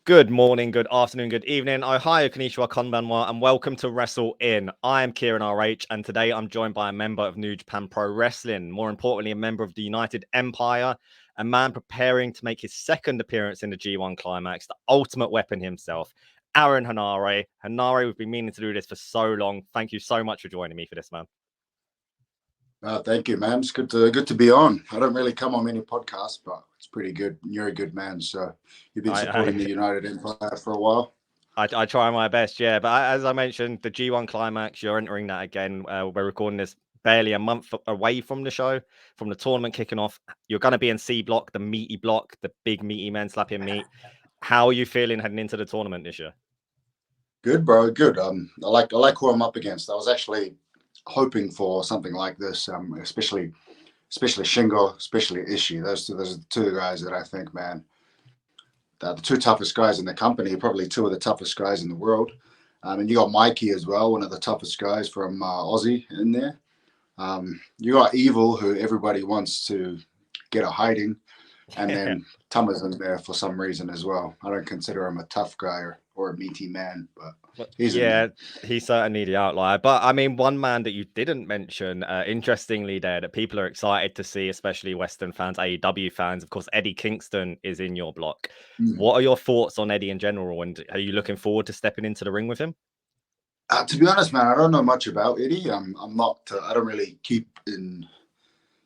Good morning, good afternoon, good evening. Ohio, konnichiwa, konbanwa, and welcome to Wrestle In. I am Kieran RH, and today I'm joined by a member of New Japan Pro Wrestling, more importantly, a member of the United Empire, a man preparing to make his second appearance in the G1 Climax, the ultimate weapon himself, Aaron Henare. Henare, we've been meaning to do this for so long. Thank you so much for joining me for this, man. Thank you, man. It's good to be on. I don't really come on many podcasts, but it's pretty good. You're a good man, so you've been supporting the United Empire for a while. I try my best, yeah. But as I mentioned, the G1 Climax, you're entering that again. We're recording this barely a month away from the show, from the tournament kicking off. You're going to be in C block, the meaty block, the big meaty men slapping meat. How are you feeling heading into the tournament this year? Good, bro. Good. I like who I'm up against. I was actually hoping for something like this, especially Shingo, especially Ishii. Those are the two guys that I think, man, the two toughest guys in the company, probably two of the toughest guys in the world. And you got Mikey as well, one of the toughest guys from Aussie in there. You got Evil, who everybody wants to get a hiding, and then Tama's in there for some reason as well. I don't consider him a tough guy or a meaty man, but he's he's certainly the outlier. But I mean, one man that you didn't mention, interestingly, there that people are excited to see, especially Western fans, AEW fans. Of course, Eddie Kingston is in your block. What are your thoughts on Eddie in general, and are you looking forward to stepping into the ring with him? To be honest, man, I don't know much about Eddie. I'm not. I don't really keep in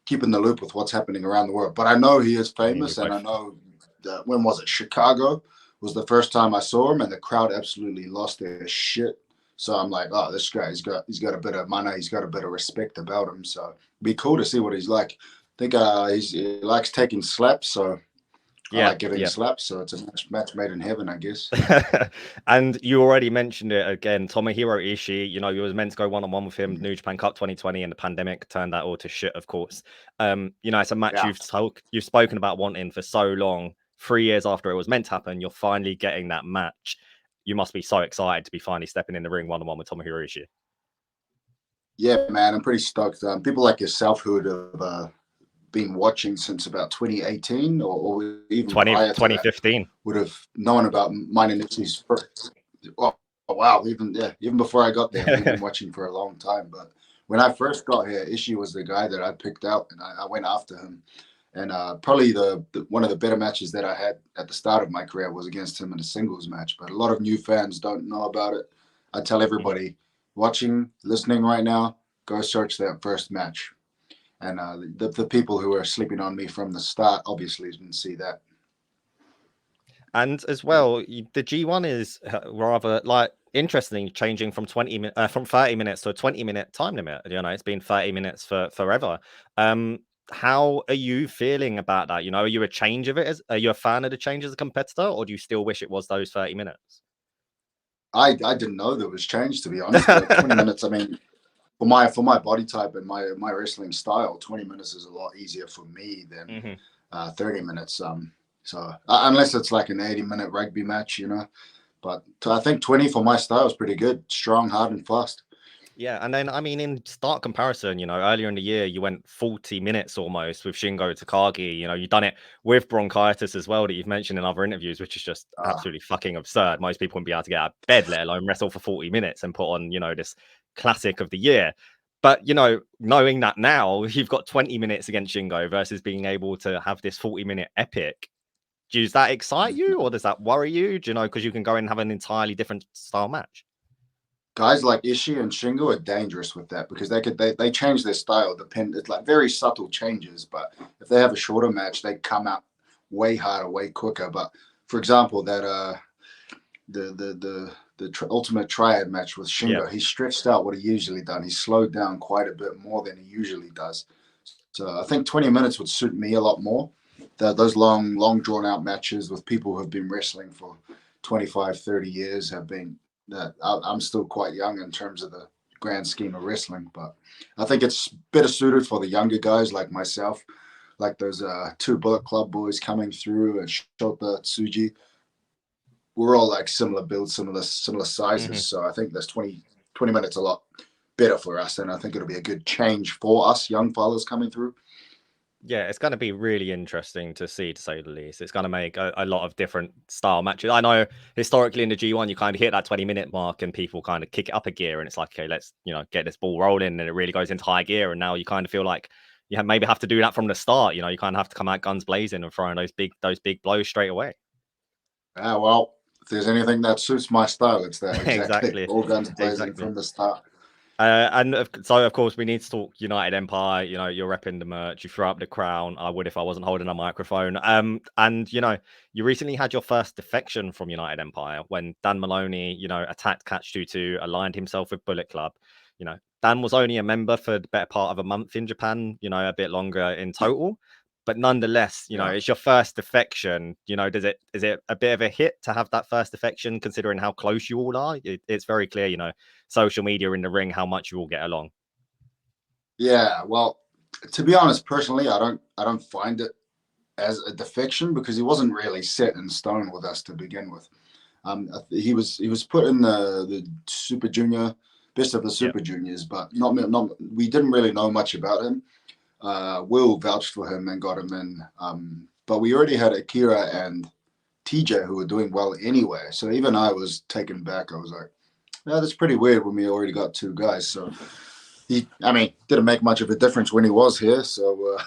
the loop with what's happening around the world, but I know he is famous, and I know that when was it? Chicago was the first time I saw him, and the crowd absolutely lost their shit. So I'm like, oh, this guy, he's got a bit of money, he's got a bit of respect about him. So it'd be cool to see what he's like. I think he likes taking slaps, so I like giving slaps. So it's a match made in heaven, I guess. And you already mentioned it again, Tomohiro Ishii. You know, you was meant to go one-on-one with him, New Japan Cup 2020, and the pandemic turned that all to shit, of course. You know, it's a match you've spoken about wanting for so long. 3 years after it was meant to happen, you're finally getting that match. You must be so excited to be finally stepping in the ring one-on-one with Tomohiro Ishii. Yeah, man, I'm pretty stoked. People like yourself who have been watching since about 2018 or even prior to 2015 that, would have known about mine and Ishii's first. Oh wow, even before I got there, we've been watching for a long time. But when I first got here, Ishii was the guy that I picked out, and I went after him. And probably the one of the better matches that I had at the start of my career was against him in a singles match. But a lot of new fans don't know about it. I tell everybody watching, listening right now, go search that first match. And the people who are sleeping on me from the start obviously didn't see that. And as well, the G1 is rather like interesting, changing from 30 minutes to a 20-minute time limit. You know, it's been 30 minutes for forever. How are you feeling about that? You know, are you a change of it? Are you a fan of the change as a competitor, or do you still wish it was those 30 minutes? I didn't know there was change, to be honest. But 20 minutes, I mean, for my body type and my wrestling style, 20 minutes is a lot easier for me than 30 minutes. So unless it's like an 80-minute rugby match, you know. But I think 20 for my style is pretty good, strong, hard, and fast. Yeah, and then I mean, in stark comparison, you know, earlier in the year you went 40 minutes almost with Shingo Takagi. You know, you've done it with bronchitis as well that you've mentioned in other interviews, which is just absolutely fucking absurd. Most people wouldn't be able to get out of bed, let alone wrestle for 40 minutes and put on, you know, this classic of the year. But you know, knowing that now you've got 20 minutes against Shingo versus being able to have this 40-minute epic. Does that excite you, or does that worry you? Do you know, because you can go and have an entirely different style match? Guys like Ishii and Shingo are dangerous with that because they change their style. It's like very subtle changes, but if they have a shorter match, they come out way harder, way quicker. But for example, that the ultimate triad match with Shingo, he stretched out what he usually done. He slowed down quite a bit more than he usually does. So I think 20 minutes would suit me a lot more. Those long drawn out matches with people who have been wrestling for 25, 30 years have been that I'm still quite young in terms of the grand scheme of wrestling, but I think it's better suited for the younger guys like myself, like those two Bullet Club boys coming through and Shota Tsuji. We're all like similar builds, similar sizes. So I think there's 20 minutes a lot better for us, and I think it'll be a good change for us young fellas coming through. Yeah, it's going to be really interesting to see, to say the least. It's going to make a lot of different style matches. I know historically in the G1, you kind of hit that 20-minute mark and people kind of kick it up a gear and it's like, okay, let's, get this ball rolling, and it really goes into high gear. And now you kind of feel like you maybe have to do that from the start. You kind of have to come out guns blazing and throwing those big blows straight away. Ah, well, if there's anything that suits my style, it's that. Exactly. Exactly. All guns blazing Exactly. from the start. So, of course, we need to talk United Empire. You're repping the merch. You throw up the crown. I would if I wasn't holding a microphone. And you recently had your first defection from United Empire when Dan Moloney, attacked Catch 22, aligned himself with Bullet Club. Dan was only a member for the better part of a month in Japan. A bit longer in total. But nonetheless, it's your first defection. Is it a bit of a hit to have that first defection, considering how close you all are? It's very clear, social media in the ring, how much you all get along. Yeah, well, to be honest, personally, I don't find it as a defection because he wasn't really set in stone with us to begin with. He was put in the Super Junior, best of the Super Juniors, but not we didn't really know much about him. Will vouched for him and got him in. But we already had Akira and TJ who were doing well anyway. So even I was taken back. I was like, yeah, that's pretty weird when we already got two guys. So didn't make much of a difference when he was here. So,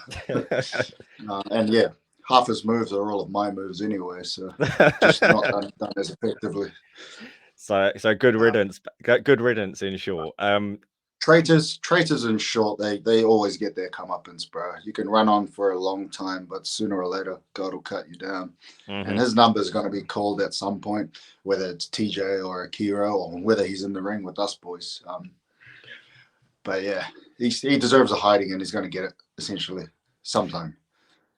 and yeah, half his moves are all of my moves anyway. So just not done as effectively. So good riddance. Good riddance in short. Traitors in short, they always get their comeuppance, bro. You can run on for a long time, but sooner or later, God will cut you down. Mm-hmm. And his number is going to be called at some point, whether it's TJ or Akira or whether he's in the ring with us boys. But yeah, he deserves a hiding and he's going to get it, essentially, sometime.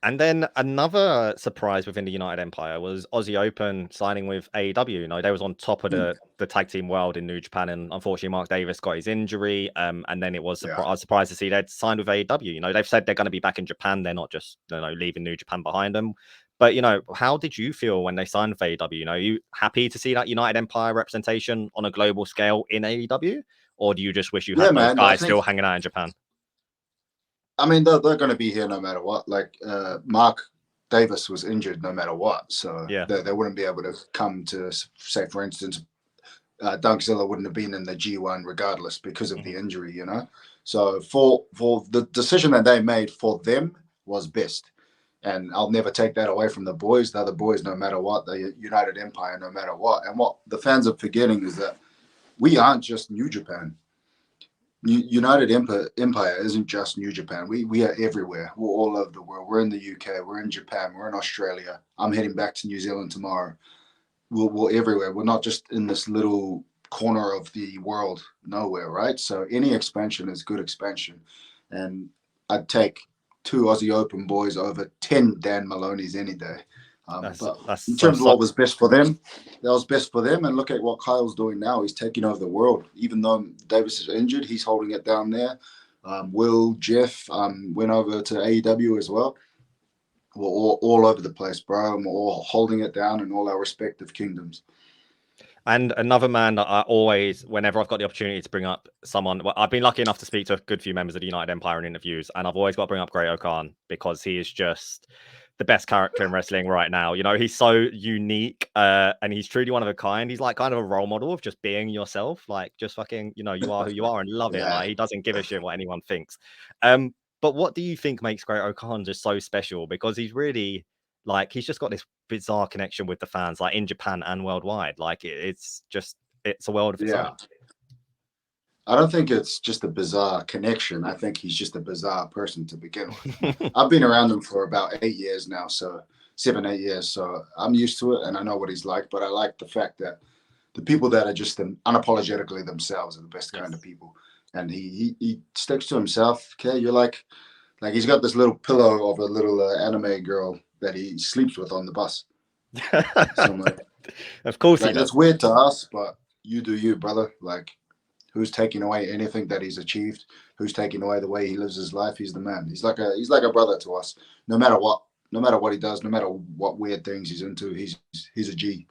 And then another surprise within the United Empire was Aussie Open signing with AEW. They was on top of the tag team world in New Japan, and unfortunately Mark Davis got his injury. And then it was I was surprised to see they'd signed with AEW. They've said they're going to be back in Japan. They're not just leaving New Japan behind them. But how did you feel when they signed for AEW? Are you happy to see that United Empire representation on a global scale in AEW, or do you just wish you had those guys still hanging out in Japan? I mean, they're going to be here no matter what. Like Mark Davis was injured no matter what, so they wouldn't be able to come to, say, for instance, Dunkzilla wouldn't have been in the G1 regardless because of the injury, So for the decision that they made for them was best, and I'll never take that away from the boys. They're the boys no matter what. The United Empire no matter what. And what the fans are forgetting is that we aren't just New Japan. United Empire isn't just New Japan. We are everywhere. We're all over the world. We're in the UK. We're in Japan. We're in Australia. I'm heading back to New Zealand tomorrow. We're everywhere. We're not just in this little corner of the world nowhere, right? So any expansion is good expansion. And I'd take 2 Aussie Open boys over 10 Dan Maloneys any day. But in terms of what was best for them, that was best for them. And look at what Kyle's doing now. He's taking over the world. Even though Davis is injured, he's holding it down there. Will, Jeff went over to AEW as well. We're all over the place, bro. And we're all holding it down in all our respective kingdoms. And another man that I always, whenever I've got the opportunity to bring up someone, I've been lucky enough to speak to a good few members of the United Empire in interviews, and I've always got to bring up Great-O-Khan because he is just the best character in wrestling right now. He's so unique, and he's truly one of a kind. He's like kind of a role model of just being yourself, like just fucking, you are who you are and love it. Like he doesn't give a shit what anyone thinks. But what do you think makes Great-O-Khan just so special? Because he's really he's just got this bizarre connection with the fans, like in Japan and worldwide. Like it's a world of its own. I don't think it's just a bizarre connection. I think he's just a bizarre person to begin with. I've been around him for about 8 years now, so 7, 8 years. So I'm used to it and I know what he's like, but I like the fact that the people that are just unapologetically themselves are the best kind of people. And he sticks to himself. Okay. You're like he's got this little pillow of a little anime girl that he sleeps with on the bus. Of course he does. It's weird to us, but you do you, brother. Who's taking away anything that he's achieved? Who's taking away the way he lives his life? He's the man. He's like a brother to us. No matter what he does, no matter what weird things he's into, he's a G.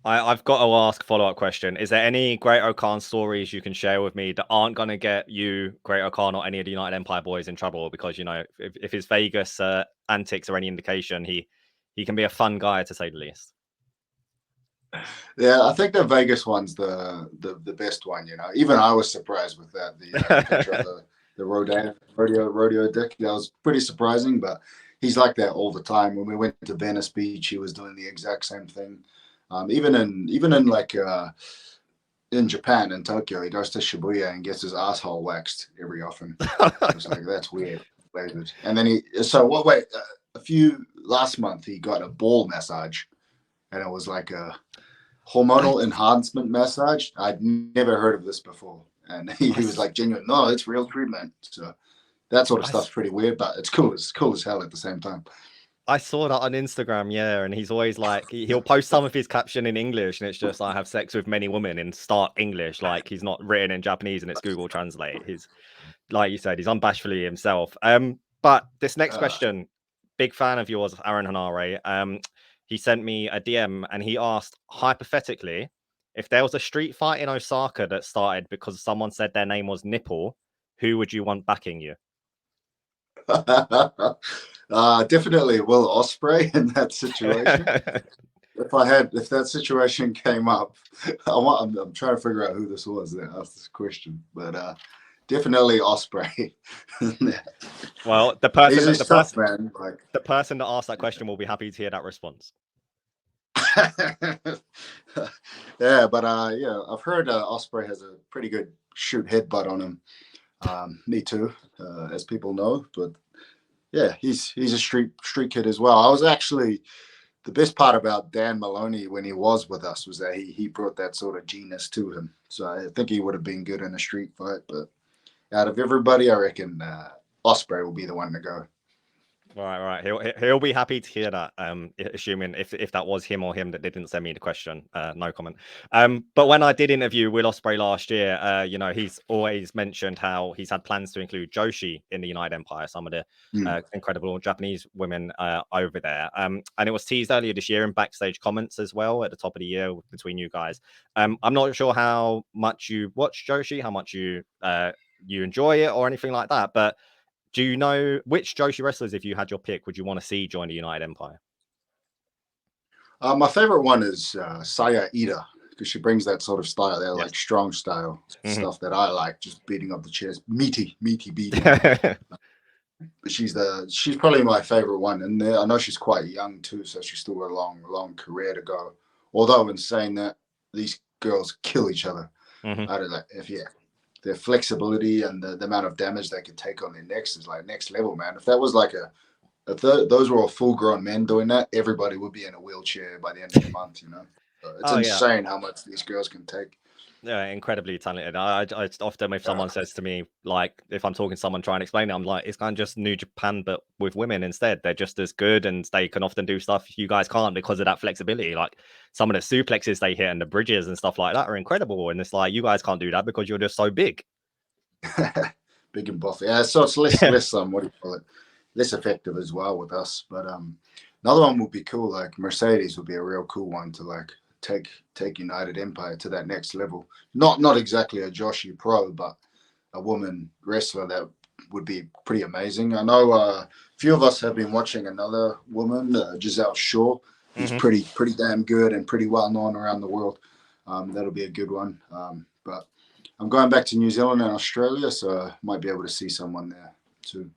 I've got to ask a follow-up question. Is there any Great O'Khan stories you can share with me that aren't going to get you, Great O'Khan, or any of the United Empire boys in trouble? Because, you know, if his Vegas antics are any indication, he can be a fun guy, to say the least. Yeah, I think the Vegas one's the best one. You know, even I was surprised with that. The picture of the rodeo dick. That was pretty surprising, but he's like that all the time. When we went to Venice Beach, he was doing the exact same thing. Even in like in Japan, in Tokyo, he goes to Shibuya and gets his asshole waxed every often. It's like, that's weird. And then last month he got a ball massage, and it was like a hormonal enhancement massage. I'd never heard of this before. And he was like genuine, no, it's real treatment. So that sort of stuff's pretty weird, but it's cool. It's cool as hell at the same time. I saw that on Instagram, yeah, and he's always like, he'll post some of his caption in English, and it's just, I have sex with many women in stark English, like he's not written in Japanese and it's Google Translate. He's, like you said, he's unbashedly himself. But this next question, big fan of yours, Aaron Henare. He sent me a DM and he asked, hypothetically, if there was a street fight in Osaka that started because someone said their name was Nipple, who would you want backing you? Definitely Will Ospreay in that situation. If that situation came up, I'm trying to figure out who this was that asked this question, but definitely Ospreay. Well, the person that asked that question will be happy to hear that response. Yeah, but I've heard Ospreay has a pretty good shoot headbutt on him. Me too, as people know. But yeah, he's a street kid as well. I was actually, the best part about Dan Moloney when he was with us was that he brought that sort of genius to him. So I think he would have been good in a street fight. But out of everybody, I reckon Ospreay will be the one to go. Right. He'll be happy to hear that. Assuming if that was him or him that didn't send me the question, no comment. But when I did interview Will Ospreay last year, you know, he's always mentioned how he's had plans to include joshi in the United Empire, some of the incredible Japanese women over there. And it was teased earlier this year in backstage comments as well at the top of the year between you guys. I'm not sure how much you watch joshi, how much you enjoy it or anything like that, but do you know which joshi wrestlers, if you had your pick, would you want to see join the United Empire? My favorite one is Saya Ida, because she brings that sort of style there, like strong style stuff that I like, just beating up the chest, meaty beating. But she's probably my favorite one, and I know she's quite young too, so she's still got a long career to go. Although in saying that, these girls kill each other. I don't know their flexibility and the amount of damage they could take on their necks is like next level, man. If that was like those were all full-grown men doing that, everybody would be in a wheelchair by the end of the month, you know. So it's insane how much these girls can take. Yeah, incredibly talented. I often, if someone says to me, like, if I'm talking to someone trying to explain it, I'm like, it's kind of just New Japan, but with women instead. They're just as good, and they can often do stuff you guys can't because of that flexibility. Like some of the suplexes they hit and the bridges and stuff like that are incredible. And it's like, you guys can't do that because you're just so big. Big and buff. Yeah, so it's less what do you call it? Less effective as well with us. But another one would be cool. Like Mercedes would be a real cool one to like take United Empire to that next level. Not exactly a Joshi pro, but a woman wrestler that would be pretty amazing. I know a few of us have been watching another woman, Giselle Shaw, who's pretty damn good and pretty well known around the world. That'll be a good one. But I'm going back to New Zealand and Australia, so I might be able to see someone there too.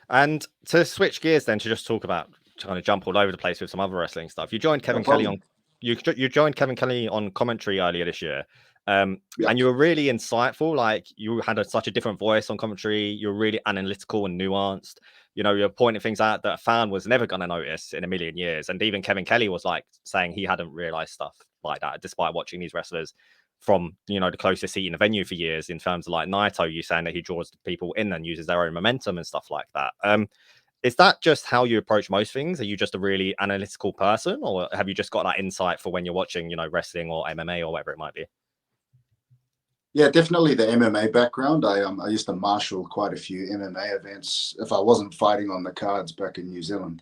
And to switch gears then, to just talk about, trying to jump all over the place with some other wrestling stuff. You joined Kevin Kelly on you joined Kevin Kelly on commentary earlier this year. And you were really insightful. Like you had such a different voice on commentary. You're really analytical and nuanced. You know, you're pointing things out that a fan was never going to notice in a million years. And even Kevin Kelly was like saying he hadn't realized stuff like that, despite watching these wrestlers from, you know, the closest seat in the venue for years. In terms of like Naito, you saying that he draws people in and uses their own momentum and stuff like that. Is that just how you approach most things? Are you just a really analytical person, or have you just got that insight for when you're watching, you know, wrestling or MMA or whatever it might be? Yeah, definitely the MMA background. I used to marshal quite a few MMA events if I wasn't fighting on the cards back in New Zealand.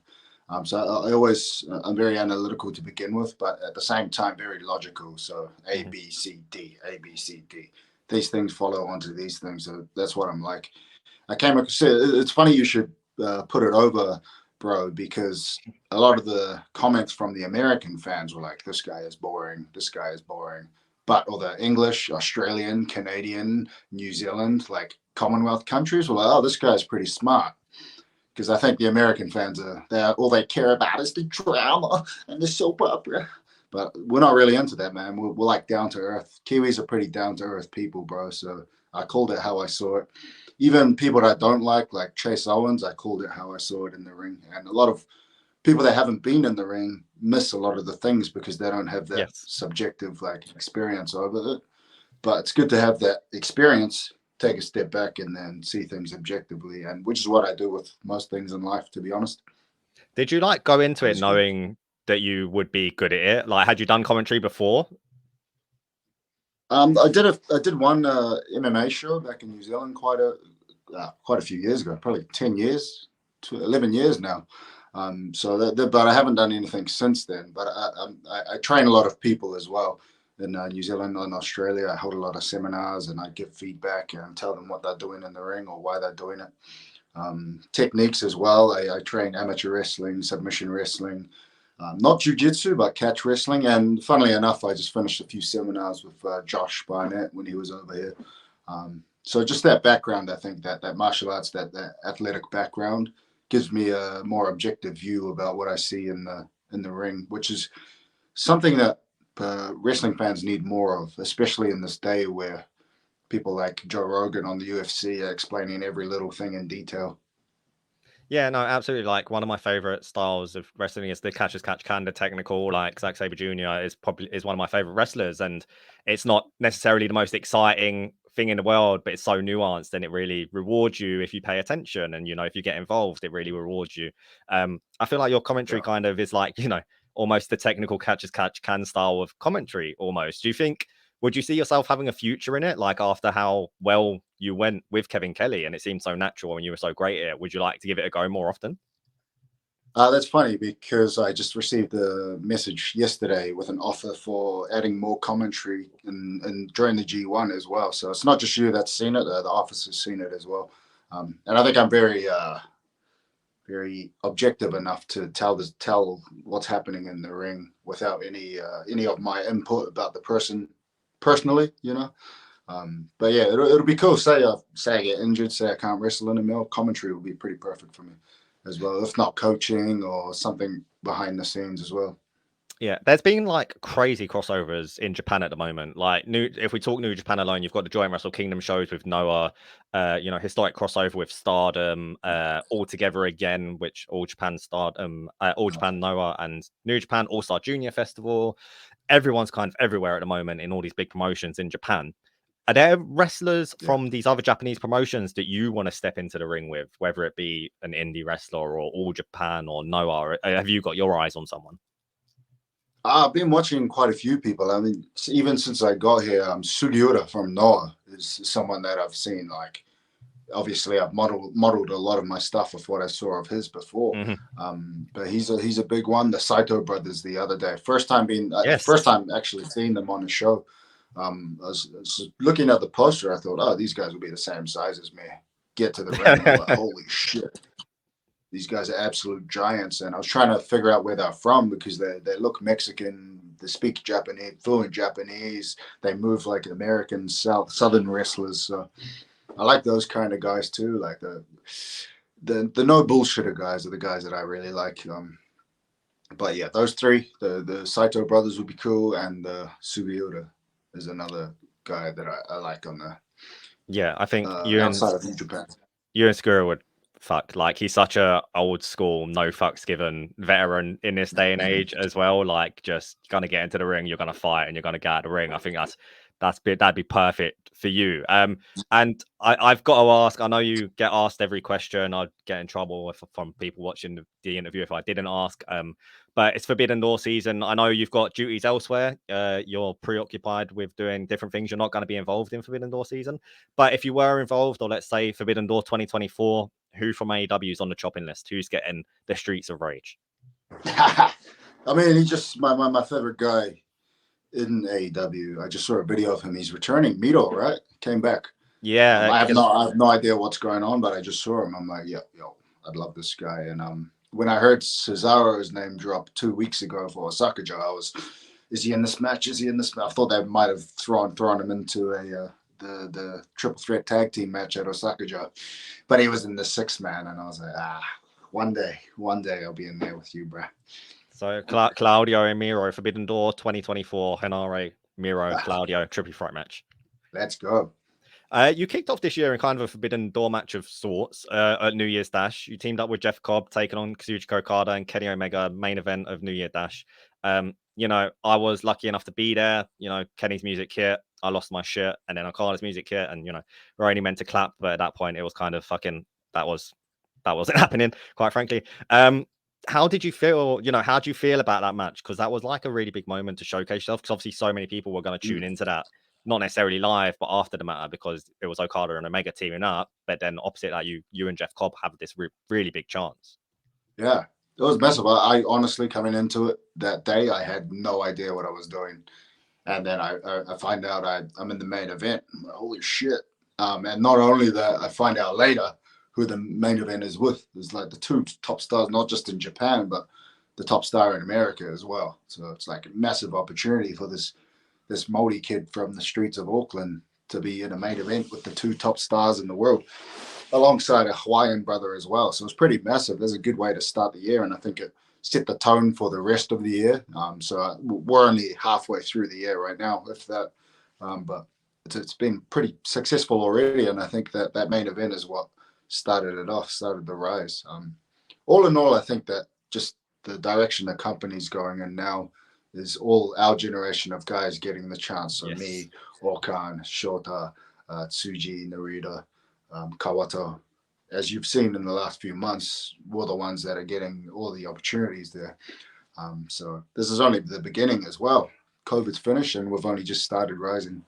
So I'm very analytical to begin with, but at the same time, very logical. So A, Mhm. B, C, D, A, B, C, D. These things follow onto these things. So that's what I'm like. I came across it. It's funny you should put it over, bro, because a lot of the comments from the American fans were like, this guy is boring. This guy is boring. But all the English, Australian, Canadian, New Zealand, like Commonwealth countries were like, oh, this guy's pretty smart, because I think the American fans all they care about is the drama and the soap opera. But we're not really into that, man. We're like down to earth. Kiwis are pretty down to earth people, bro. So I called it how I saw it. Even people that I don't like Chase Owens, I called it how I saw it in the ring. And a lot of people that haven't been in the ring miss a lot of the things because they don't have that Yes. subjective like experience over it. But it's good to have that experience, take a step back, and then see things objectively, and which is what I do with most things in life, to be honest. Did you like go into it It's good. knowing that you would be good at it? Like, had you done commentary before? I did one MMA show back in New Zealand quite a few years ago, probably 10 years, 11 years now. But I haven't done anything since then. But I train a lot of people as well in New Zealand and Australia. I hold a lot of seminars and I give feedback and tell them what they're doing in the ring or why they're doing it. Techniques as well. I train amateur wrestling, submission wrestling, not jujitsu, but catch wrestling. And funnily enough, I just finished a few seminars with Josh Barnett when he was over here. So just that background, I think that martial arts, that athletic background gives me a more objective view about what I see in the ring, which is something that wrestling fans need more of, especially in this day where people like Joe Rogan on the UFC are explaining every little thing in detail. Yeah, no, absolutely. Like one of my favorite styles of wrestling is the catch as catch can, the technical. Like Zack Sabre Jr. is one of my favorite wrestlers, and it's not necessarily the most exciting thing in the world, but it's so nuanced, and it really rewards you if you pay attention, and if you get involved, it really rewards you. I feel like your commentary Yeah. kind of is like almost the technical catch as catch can style of commentary. Almost. Do you think? Would you see yourself having a future in it? Like after how well you went with Kevin Kelly and it seemed so natural and you were so great at it, would you like to give it a go more often? That's funny because I just received a message yesterday with an offer for adding more commentary and during the G1 as well. So it's not just you that's seen it; the office has seen it as well. And I think I'm very objective enough to tell what's happening in the ring without any of my input about the person personally. But yeah, it'll be cool. Say I get injured, say I can't wrestle anymore. Commentary will be pretty perfect for me as well, if not coaching or something behind the scenes as well. Yeah, there's been like crazy crossovers in Japan at the moment. Like if we talk New Japan alone, you've got the Joint Wrestle Kingdom shows with Noah, historic crossover with Stardom, all together again, which All Japan Stardom, All Japan Noah and New Japan All Star Junior Festival. Everyone's kind of everywhere at the moment in all these big promotions in Japan. Are there wrestlers Yeah. from these other Japanese promotions that you want to step into the ring with, whether it be an indie wrestler or All Japan or Noah? Have you got your eyes on someone? I've been watching quite a few people. I mean, even since I got here, Sugiura from Noah is someone that I've seen. Like, obviously, I've modeled a lot of my stuff with what I saw of his before. Hmm. But he's a big one. The Saito brothers the other day, Yes. first time actually seeing them on the show. I was looking at the poster. I thought, oh, these guys will be the same size as me. Get to the ring, and I'm like, holy shit, these guys are absolute giants. And I was trying to figure out where they're from because they look Mexican, they speak Japanese, fluent Japanese, they move like American southern wrestlers. So I like those kind of guys too. Like the no bullshitter guys are the guys that I really like. But yeah, those three, the Saito brothers would be cool, and Sugiura is another guy that I like on the Yeah, I think you and outside of New Japan. you and Skura would fuck. Like he's such a old school, no fucks given veteran in this day and age as well. Like just gonna get into the ring, you're gonna fight, and you're gonna get out of the ring. I think that'd be perfect for you. And I've got to ask. I know you get asked every question. I'd get in trouble from people watching the interview if I didn't ask. But it's Forbidden Door season. I know you've got duties elsewhere. You're preoccupied with doing different things. You're not going to be involved in Forbidden Door season. But if you were involved, or let's say Forbidden Door 2024, who from AEW is on the chopping list? Who's getting the Streets of Rage? I mean, he's just my favorite guy in AEW. I just saw a video of him. He's returning. Mito, right? Came back. Yeah, I have no idea what's going on, but I just saw him. I'm like, yeah, yo, I'd love this guy. And when I heard Cesaro's name drop 2 weeks ago for Osaka-jo, is he in this match? Is he in this match? I thought they might have thrown him into the triple threat tag team match at Osaka-jo, but he was in the 6-man, and I was like, one day I'll be in there with you, bruh. So Claudio and Miro, Forbidden Door 2024, Henare, Miro, Claudio, triple threat match. Let's go. You kicked off this year in kind of a Forbidden Door match of sorts at New Year's Dash. You teamed up with Jeff Cobb, taking on Kazuchika Okada and Kenny Omega, main event of New Year Dash. You know, I was lucky enough to be there. You know, Kenny's music hit. I lost my shit, and then Okada's music hit, and you know, we're only meant to clap, but at that point, it was kind of fucking that wasn't happening, quite frankly. How did you feel? You know, how do you feel about that match? Because that was like a really big moment to showcase yourself. Because obviously, so many people were going to tune into that, not necessarily live, but after the matter, because it was Okada and Omega teaming up. But then opposite that, you and Jeff Cobb have this really big chance. Yeah, it was massive. I honestly, coming into it that day, I had no idea what I was doing, and then I find out I'm in the main event. I'm like, holy shit! And not only that, I find out later who the main event is with. It's like the two top stars, not just in Japan, but the top star in America as well. So it's like a massive opportunity for this Māori kid from the streets of Auckland to be in a main event with the two top stars in the world, alongside a Hawaiian brother as well. So it's pretty massive. There's a good way to start the year, and I think it set the tone for the rest of the year. So we're only halfway through the year right now, if that. But it's been pretty successful already, and I think that main event is what started it off, started the rise. All in all, I think that just the direction the company's going in now is all our generation of guys getting the chance. So me, Okan, Shota, Tsuji, Narita, Kawato, as you've seen in the last few months, we're the ones that are getting all the opportunities there. So this is only the beginning as well. COVID's finished and we've only just started rising.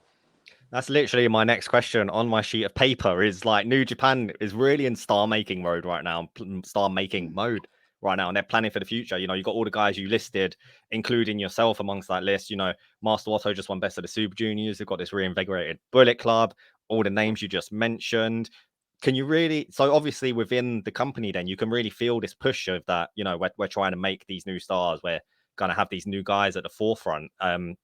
That's literally my next question on my sheet of paper. Is like New Japan is really in star making mode right now, and they're planning for the future. You know, you got all the guys you listed, including yourself amongst that list. You know, Master Otto just won Best of the Super Juniors. They've got this reinvigorated Bullet Club. All the names you just mentioned. Can you really? So obviously within the company, then you can really feel this push of that. You know, we're trying to make these new stars. We're going to have these new guys at the forefront.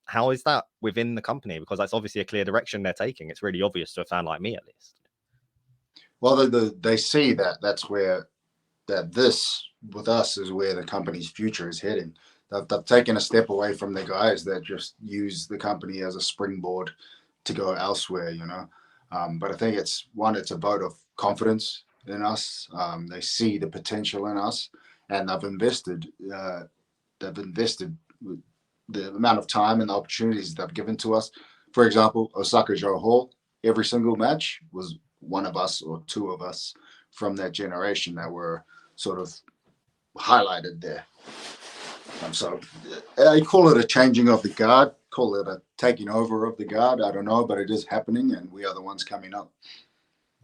How is that within the company? Because that's obviously a clear direction they're taking. It's really obvious to a fan like me, at least. Well, they see that's where this with us is where the company's future is heading. They've taken a step away from the guys that just use the company as a springboard to go elsewhere, you know. But I think it's a vote of confidence in us. They see the potential in us, and they've invested the amount of time and the opportunities they've given to us. For example, Osaka-jo Hall, every single match was one of us or two of us from that generation that were sort of highlighted there. So I call it a changing of the guard, call it a taking over of the guard. I don't know, but it is happening, and we are the ones coming up.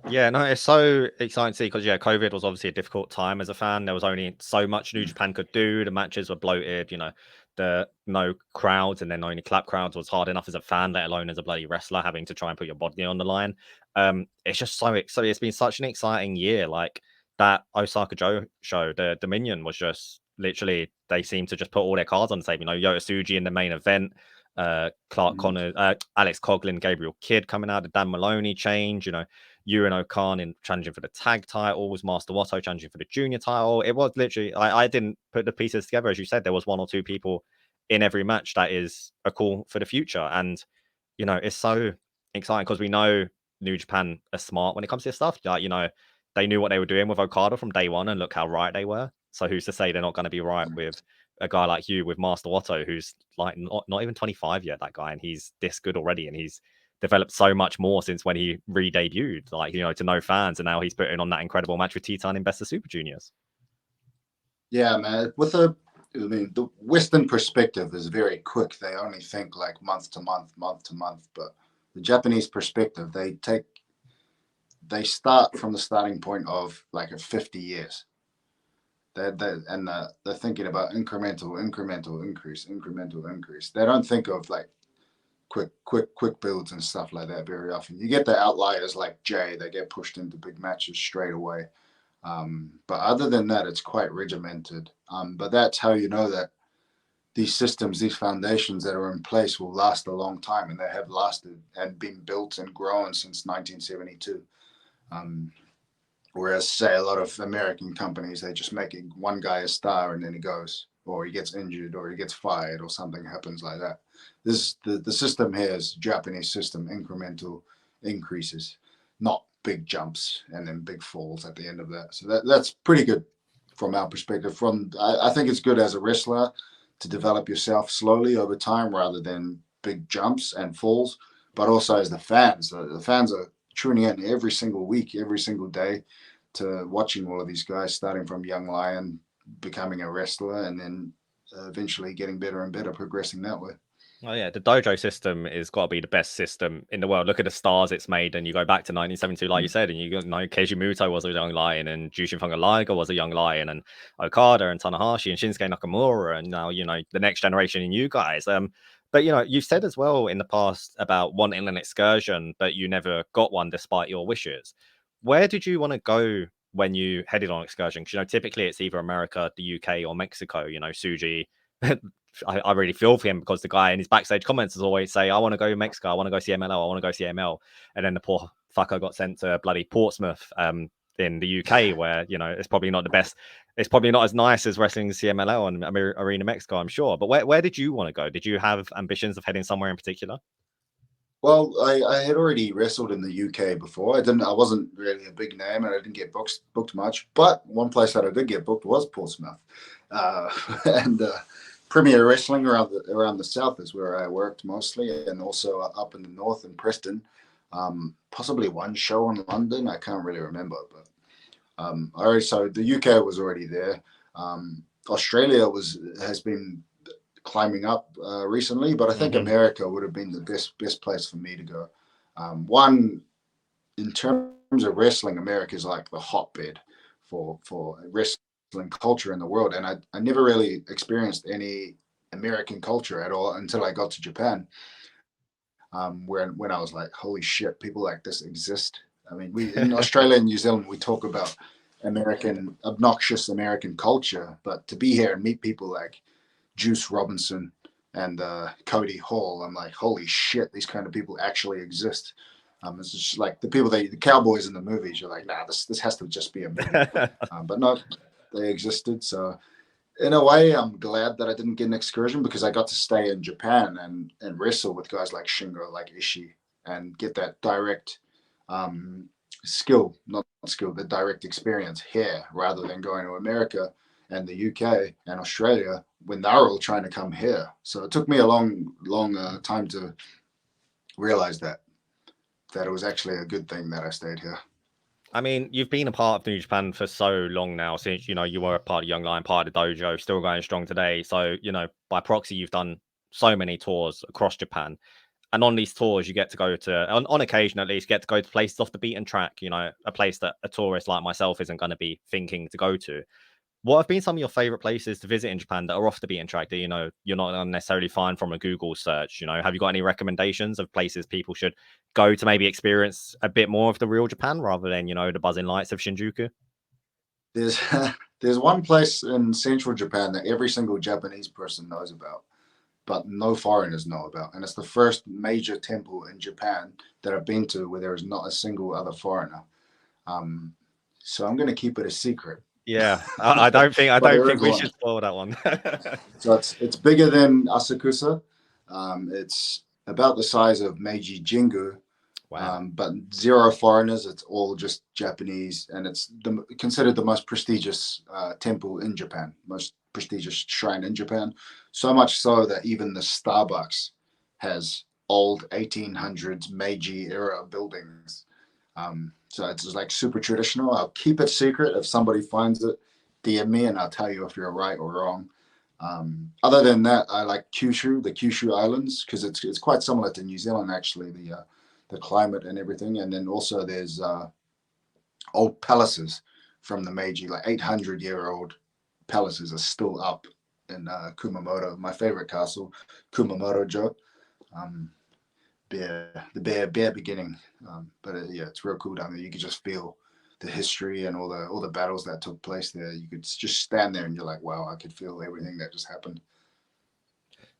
Yeah, no, it's so exciting to see because, COVID was obviously a difficult time as a fan. There was only so much New Japan could do. The matches were bloated, you know, the no crowds and then only clap crowds was hard enough as a fan, let alone as a bloody wrestler, having to try and put your body on the line. It's just so it's been such an exciting year. Like that Osaka-jo show, the Dominion was just literally, they seem to just put all their cards on the table. You know, Yota Tsuji in the main event, Clark Connors, Alex Coughlin, Gabriel Kidd coming out, the Dan Moloney change, you know, Yuen Okan in challenging for the tag title, was Master Watto challenging for the junior title. It was literally, I didn't put the pieces together. As you said, there was one or two people in every match that is a call for the future. And, you know, it's so exciting because we know New Japan are smart when it comes to this stuff. Like, you know, they knew what they were doing with Okada from day one and look how right they were. So who's to say they're not going to be right with a guy like you, with Master Watto, who's like not even 25 yet, that guy, and he's this good already, and he's developed so much more since when he re-debuted, like, you know, to no fans, and now he's putting on that incredible match with Titan in Best of Super Juniors. Yeah, man. The Western perspective is very quick. They only think like month to month. But the Japanese perspective, they start from the starting point of like 50 years. They're thinking about incremental increase. They don't think of like quick builds and stuff like that very often. You get the outliers like Jay, they get pushed into big matches straight away. But other than that, it's quite regimented. But that's how you know that these systems, these foundations that are in place will last a long time, and they have lasted and been built and grown since 1972. Whereas, say, a lot of American companies, they just make one guy a star and then he goes, or he gets injured, or he gets fired, or something happens like that. The system here is Japanese system, incremental increases, not big jumps and then big falls at the end of that. So that's pretty good from our perspective. I think it's good as a wrestler to develop yourself slowly over time rather than big jumps and falls, but also as the fans are tuning in every single week, every single day to watching all of these guys, starting from young lion, becoming a wrestler, and then eventually getting better and better, progressing that way. Oh yeah, the dojo system is got to be the best system in the world. Look at the stars it's made, and you go back to 1972, like you said, and you know Keiji Muto was a young lion, and Jushin Thunder Liger was a young lion, and Okada and Tanahashi and Shinsuke Nakamura, and now you know the next generation in you guys. But you know you've said as well in the past about wanting an excursion, but you never got one despite your wishes. Where did you want to go when you headed on excursion? Because you know typically it's either America, the UK, or Mexico. You know Suji. I really feel for him because the guy in his backstage comments is always say, I want to go to Mexico, I want to go see MLL, I want to go see ML. And then the poor fucker got sent to bloody Portsmouth in the UK, where, you know, it's probably not the best. It's probably not as nice as wrestling CMLL and Arena Mexico, I'm sure. But where did you want to go? Did you have ambitions of heading somewhere in particular? Well, I had already wrestled in the UK before. I wasn't really a big name, and I didn't get booked much. But one place that I did get booked was Portsmouth, and Premier Wrestling around the south is where I worked mostly, and also up in the north in Preston. Possibly one show in London. I can't really remember, but so the UK was already there. Australia has been climbing up recently, but I think America would have been the best place for me to go. One, in terms of wrestling, America is like the hotbed for wrestling culture in the world, and I never really experienced any American culture at all until I got to Japan. When I was like, holy shit, people like this exist. I mean, we in Australia and New Zealand we talk about obnoxious American culture, but to be here and meet people like Juice Robinson and Cody Hall, I'm like, holy shit, these kind of people actually exist. It's just like the cowboys in the movies. You're like, nah, this has to just be a movie. But no, they existed. So in a way, I'm glad that I didn't get an excursion because I got to stay in Japan and wrestle with guys like Shingo, like Ishii, and get that direct the direct experience here rather than going to America and the UK and Australia when they're all trying to come here. So it took me a long time to realize that it was actually a good thing that I stayed here. I mean, you've been a part of New Japan for so long now, since, you know, you were a part of Young Lion, part of the dojo, still going strong today. So, you know, by proxy, you've done so many tours across Japan. And on these tours, you get to go to, on occasion at least, get to go to places off the beaten track, you know, a place that a tourist like myself isn't going to be thinking to go to. What have been some of your favorite places to visit in Japan that are off the beaten track that, you know, you're not gonna necessarily find from a Google search? You know, have you got any recommendations of places people should go to maybe experience a bit more of the real Japan rather than, you know, the buzzing lights of Shinjuku? There's there's one place in central Japan that every single Japanese person knows about, but no foreigners know about. And it's the first major temple in Japan that I've been to where there is not a single other foreigner. So I'm going to keep it a secret. Yeah, I don't think we should spoil that one. So it's bigger than Asakusa. It's about the size of Meiji Jingu. Wow. But zero foreigners. It's all just Japanese, and it's considered the most prestigious temple in Japan, most prestigious shrine in Japan. So much so that even the Starbucks has old 1800s Meiji era buildings. So it's just like super traditional. I'll keep it secret. If somebody finds it, DM me, and I'll tell you if you're right or wrong. Other than that, I like the Kyushu Islands, because it's quite similar to New Zealand actually. The climate and everything, and then also there's old palaces from the Meiji, like 800-year-old palaces are still up in Kumamoto, my favorite castle, Kumamoto-jo. The bare beginning. Yeah, it's real cool down there. You could just feel the history and all the battles that took place there. You could just stand there and you're like, wow, I could feel everything that just happened.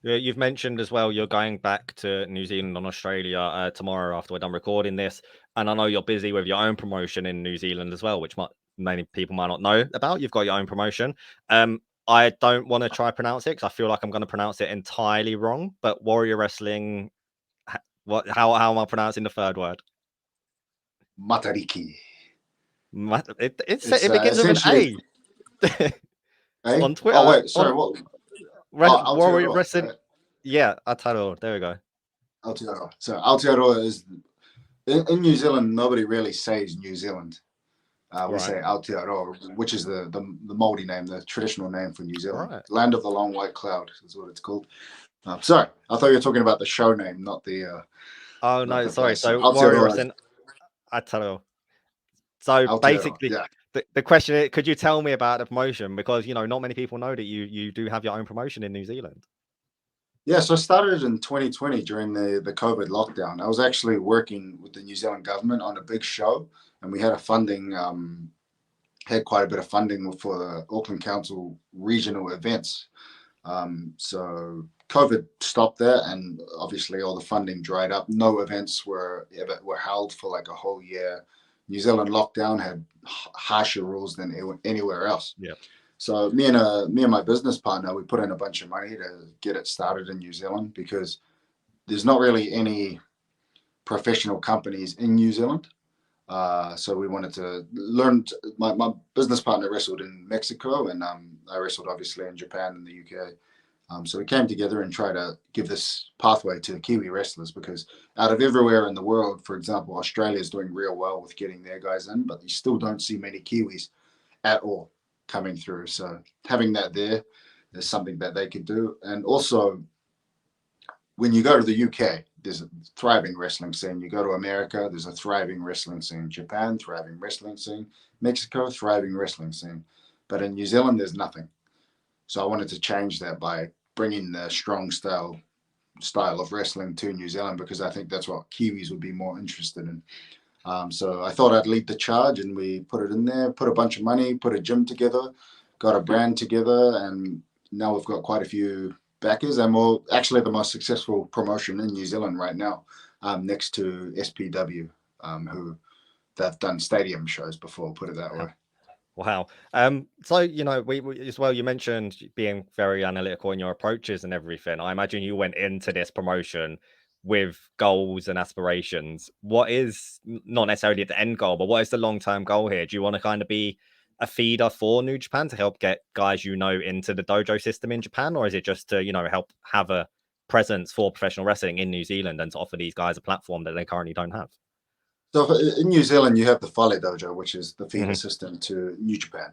You've mentioned as well you're going back to New Zealand and Australia tomorrow after we're done recording this, and I know you're busy with your own promotion in New Zealand as well, which many people might not know about. You've got your own promotion. I don't want to try pronounce it because I feel like I'm going to pronounce it entirely wrong. But Warrior Wrestling, how am I pronouncing the third word? Matariki. It begins with an A. On Twitter. Oh wait, sorry. What? Warrior Wrestling. Yeah, Aotearoa. There we go. Aotearoa. So Aotearoa is in New Zealand. Nobody really says New Zealand. We say Aotearoa, which is the Māori name, the traditional name for New Zealand. Right. Land of the Long White Cloud is what it's called. Sorry, I thought you were talking about the show name, not the. Oh no, sorry. So Warrior Wrestling Aotearoa. So basically, the question is, could you tell me about the promotion? Because not many people know that you do have your own promotion in New Zealand. Yeah, so I started in 2020 during the COVID lockdown. I was actually working with the New Zealand government on a big show, and we had had quite a bit of funding for the Auckland Council regional events. So COVID stopped there, and obviously all the funding dried up. No events were held for like a whole year. New Zealand lockdown had harsher rules than anywhere else. Yeah. So me and my business partner, we put in a bunch of money to get it started in New Zealand because there's not really any professional companies in New Zealand. So we wanted to learn. My business partner wrestled in Mexico, and I wrestled obviously in Japan and the UK. So we came together and tried to give this pathway to Kiwi wrestlers, because out of everywhere in the world, for example, Australia is doing real well with getting their guys in, but you still don't see many Kiwis at all coming through. So having that there is something that they could do. And also, when you go to the UK, there's a thriving wrestling scene. You go to America, there's a thriving wrestling scene. Japan, thriving wrestling scene. Mexico, thriving wrestling scene. But in New Zealand, there's nothing. So I wanted to change that by bringing the strong style of wrestling to New Zealand, because I think that's what Kiwis would be more interested in. So I thought I'd lead the charge, and we put it in there, put a bunch of money, put a gym together, got a brand together, and now we've got quite a few backers, and we're actually the most successful promotion in New Zealand right now, next to SPW, who they've done stadium shows before, put it that way. Wow. So, we as well, you mentioned being very analytical in your approaches and everything. I imagine you went into this promotion with goals and aspirations. What is not necessarily the end goal, but what is the long-term goal here? Do you want to kind of be a feeder for New Japan to help get guys into the dojo system in Japan, or is it just to help have a presence for professional wrestling in New Zealand and to offer these guys a platform that they currently don't have? So in New Zealand, you have the Fale Dojo, which is the feeder system to New Japan.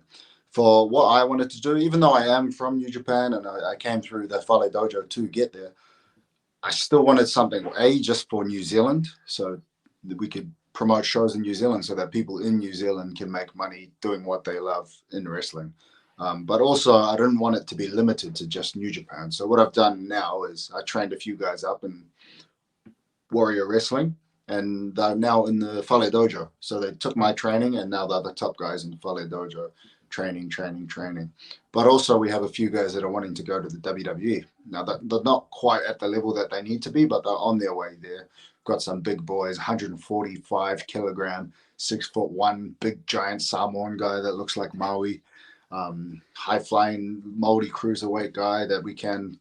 For what I wanted to do, even though I am from New Japan and I came through the Fale Dojo to get there, I still wanted something, just for New Zealand, so that we could promote shows in New Zealand so that people in New Zealand can make money doing what they love in wrestling. But also, I didn't want it to be limited to just New Japan. So what I've done now is I trained a few guys up in Warrior Wrestling, and they're now in the Fale Dojo. So they took my training, and now they're the top guys in the Fale Dojo, training. But also we have a few guys that are wanting to go to the WWE. Now they're not quite at the level that they need to be, but they're on their way there. Got some big boys, 145 kilogram, 6'1", big giant Samoan guy that looks like Maui, high flying Māori cruiserweight guy that we can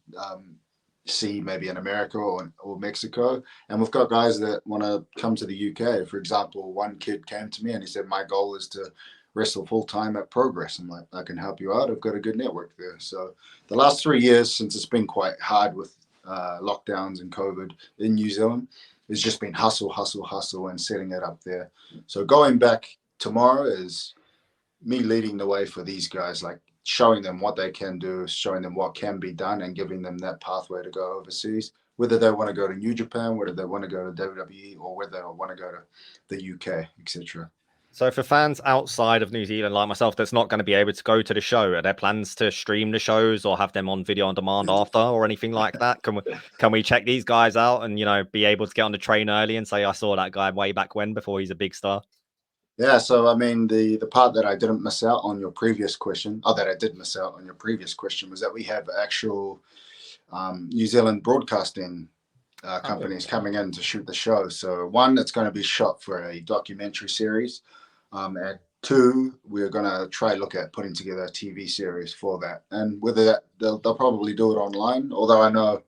see maybe in America or Mexico. And we've got guys that want to come to the UK. For example, one kid came to me and he said, my goal is to wrestle full-time at Progress. I'm like, I can help you out. I've got a good network there. So the last 3 years, since it's been quite hard with lockdowns and COVID in New Zealand, it's just been hustle and setting it up there. So going back tomorrow is me leading the way for these guys, like showing them what they can do, showing them what can be done, and giving them that pathway to go overseas, whether they want to go to New Japan, whether they want to go to WWE, or whether they want to go to the UK, etc. So for fans outside of New Zealand, like myself, that's not going to be able to go to the show, are there plans to stream the shows or have them on video on demand after or anything like that? Can we check these guys out and be able to get on the train early and say I saw that guy way back when before he's a big star? Yeah, so I mean, the part that I didn't miss out on your previous question, or that I did miss out on your previous question, was that we have actual New Zealand broadcasting companies coming in to shoot the show. So one, it's going to be shot for a documentary series, and two, we're going to try look at putting together a TV series for that. And whether that they'll probably do it online, although I know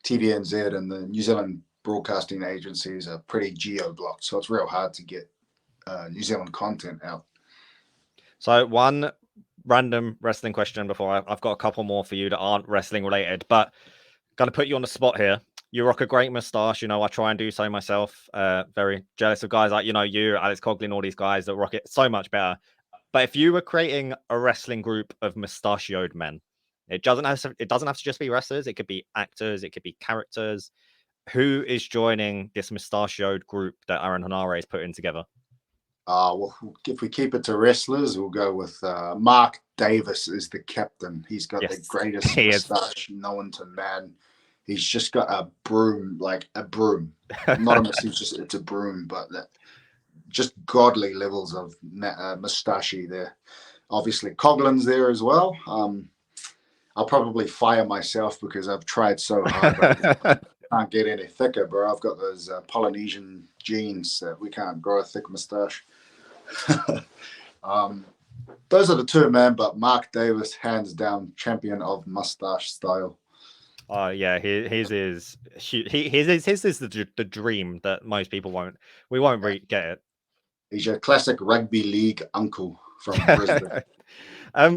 TVNZ and the New Zealand broadcasting agencies are pretty geo-blocked, so it's real hard to get New Zealand content out. So one random wrestling question before I've got a couple more for you that aren't wrestling related, but going to put you on the spot here. You rock a great mustache. I try and do so myself. Very jealous of guys like, you, Alex Coughlin, all these guys that rock it so much better. But if you were creating a wrestling group of mustachioed men, it doesn't have to just be wrestlers. It could be actors. It could be characters. Who is joining this mustachioed group that Aaron Henare is putting together? Well, if we keep it to wrestlers, we'll go with Mark Davis is the captain. He's got the greatest mustache known to man. He's just got a broom, like a broom. Not a mustache, it's a broom, but just godly levels of mustache there. Obviously, Coughlin's there as well. I'll probably fire myself because I've tried so hard, but I can't get any thicker, bro. I've got those Polynesian genes that we can't grow a thick mustache. Those are the two, man. But Mark Davis, hands down, champion of mustache style. Oh yeah, his is the dream that most people won't. We won't get it. He's your classic rugby league uncle from Brisbane.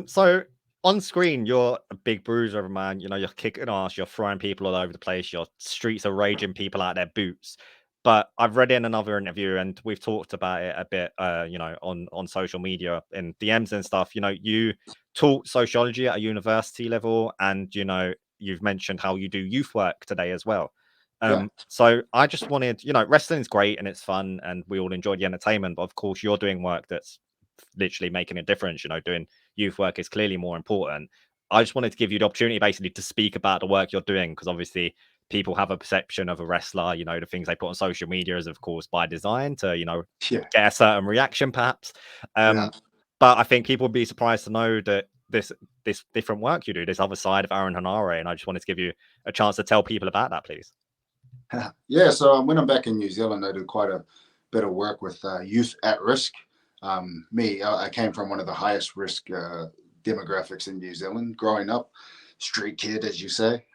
So on screen, you're a big bruiser of a man. You're kicking ass. You're throwing people all over the place. Your streets are raging people out of their boots. But I've read in another interview, and we've talked about it a bit, on social media and DMs and stuff. You taught sociology at a university level, and you've mentioned how you do youth work today as well. So I just wanted, wrestling's great and it's fun, and we all enjoy the entertainment. But of course, you're doing work that's literally making a difference. Doing youth work is clearly more important. I just wanted to give you the opportunity basically to speak about the work you're doing, because obviously people have a perception of a wrestler, the things they put on social media is of course by design to, get a certain reaction perhaps. But I think people would be surprised to know that this different work you do, this other side of Aaron Henare, and I just wanted to give you a chance to tell people about that, please. Yeah, so when I'm back in New Zealand, I do quite a bit of work with youth at risk. I came from one of the highest risk demographics in New Zealand growing up, street kid, as you say.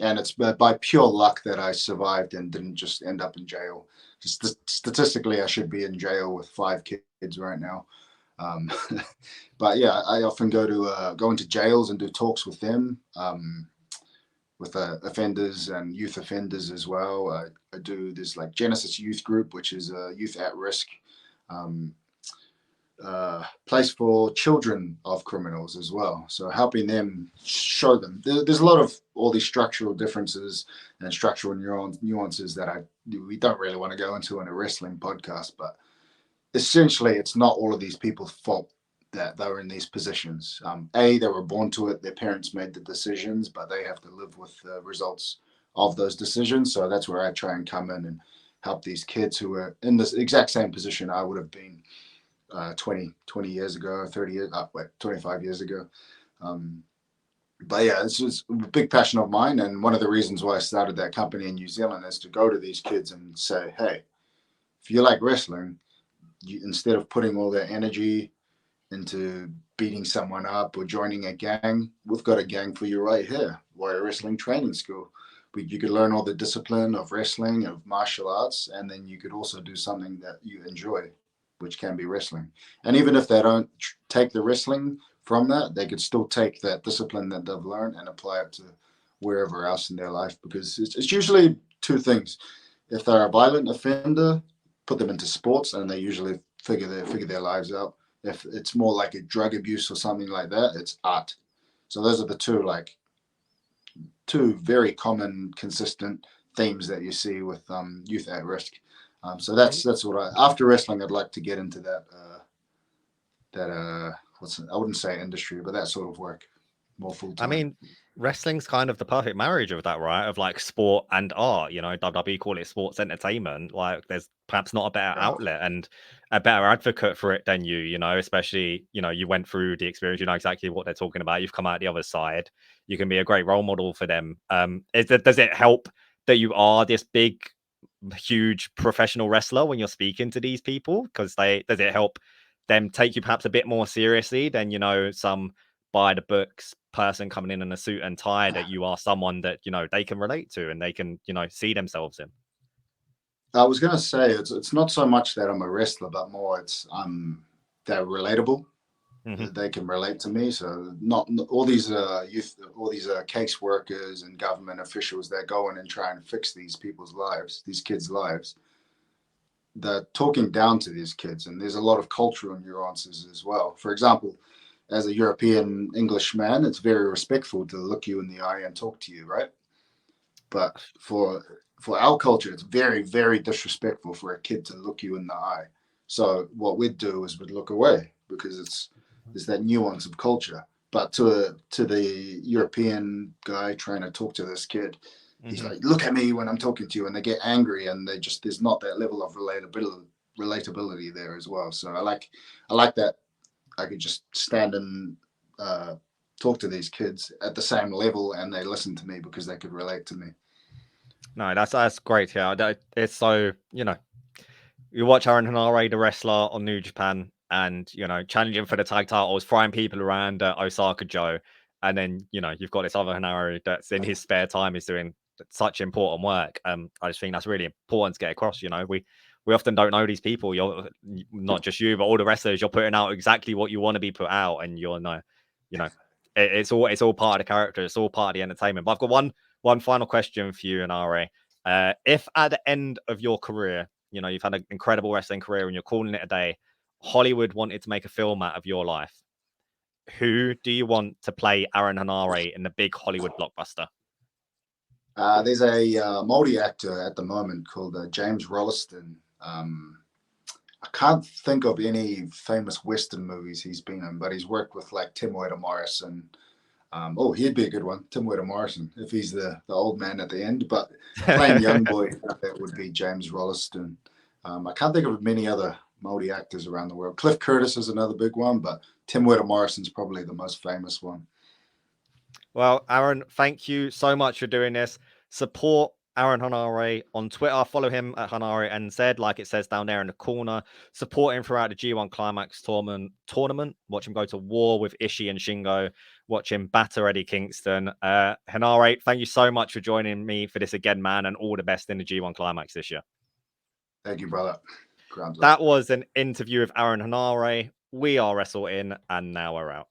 And it's by pure luck that I survived and didn't just end up in jail. Just statistically, I should be in jail with 5 kids right now. But yeah, I often go into jails and do talks with them, with offenders and youth offenders as well. I do this like Genesis Youth Group, which is a youth at risk place for children of criminals as well. So helping them, show them. There's a lot of all these structural differences and structural nuances that we don't really want to go into in a wrestling podcast, but essentially it's not all of these people's fault that they were in these positions. They were born to it, their parents made the decisions, but they have to live with the results of those decisions. So that's where I try and come in and help these kids who are in this exact same position I would have been 20 years ago, 30 years, 25 years ago. But yeah, this is a big passion of mine. And one of the reasons why I started that company in New Zealand is to go to these kids and say, hey, if you like wrestling, instead of putting all that energy into beating someone up or joining a gang, we've got a gang for you right here, Warrior Wrestling Training School. You could learn all the discipline of wrestling, of martial arts, and then you could also do something that you enjoy, which can be wrestling. And even if they don't take the wrestling from that, they could still take that discipline that they've learned and apply it to wherever else in their life, because it's usually 2 things. If they're a violent offender, put them into sports and they usually figure their lives out. If it's more like a drug abuse or something like that, it's art. So those are the two very common, consistent themes that you see with youth at risk. So that's what after wrestling, I'd like to get into that I wouldn't say industry, but that sort of work more full time. I mean, wrestling's kind of the perfect marriage of that, right? Of like sport and art. You know, WWE call it sports entertainment. Like, there's perhaps not a better outlet and a better advocate for it than you. You know, especially, you know, you went through the experience. You know exactly what they're talking about. You've come out the other side. You can be a great role model for them. Does it help that you are this big, huge professional wrestler when you're speaking to these people? Because does it help them take you perhaps a bit more seriously than, you know, some by the books person coming in a suit and tie, that you are someone that, you know, they can relate to and they can, you know, see themselves in? I was gonna say it's not so much that I'm a wrestler, but more it's they're relatable. They can relate to me. So not all these youth, all these case workers and government officials that go in and try and fix these people's lives, these kids' lives. They're talking down to these kids, and there's a lot of cultural nuances as well. For example, as a European English man, it's very respectful to look you in the eye and talk to you, right? But for our culture, it's very, very disrespectful for a kid to look you in the eye. So what we'd do is we'd look away because there's that nuance of culture. But to the European guy trying to talk to this kid, he's like, look at me when I'm talking to you, and they get angry, and they just, there's not that level of relatability there as well. So I like that I could just stand and talk to these kids at the same level, and they listen to me because they could relate to me. No, that's great. Yeah, it's so, you know, you watch Aaron Henare, the wrestler on New Japan, and, you know, challenging for the tag titles, frying people around Osaka Joe, and then, you know, you've got this other Henare that's in his spare time is doing such important work. I just think that's really important to get across. You know, we often don't know these people. You're not just you, but all the wrestlers. You're putting out exactly what you want to be put out, and you're no, you know, it's all part of the character. It's all part of the entertainment. But I've got one final question for you, Henare. If at the end of your career, you know, you've had an incredible wrestling career and you're calling it a day, Hollywood wanted to make a film out of your life, who do you want to play Aaron Henare in the big Hollywood blockbuster? There's a Māori actor at the moment called James Rolleston. I can't think of any famous Western movies he's been in, but he's worked with like Tim Morrison. He'd be a good one, Tim Morrison, if he's the old man at the end. But playing young boy, that would be James Rolleston. I can't think of many other Māori actors around the world. Cliff Curtis is another big one, but Tim Morrison's probably the most famous one. Well, Aaron, thank you so much for doing this. Support Aaron Henare on Twitter. Follow him at Henare NZ, like it says down there in the corner. Support him throughout the G1 Climax tournament. Watch him go to war with Ishii and Shingo. Watch him batter Eddie Kingston. Henare, thank you so much for joining me for this again, man, and all the best in the G1 Climax this year. Thank you, brother. That was an interview with Aaron Henare. We are Wrestle In, and now we're out.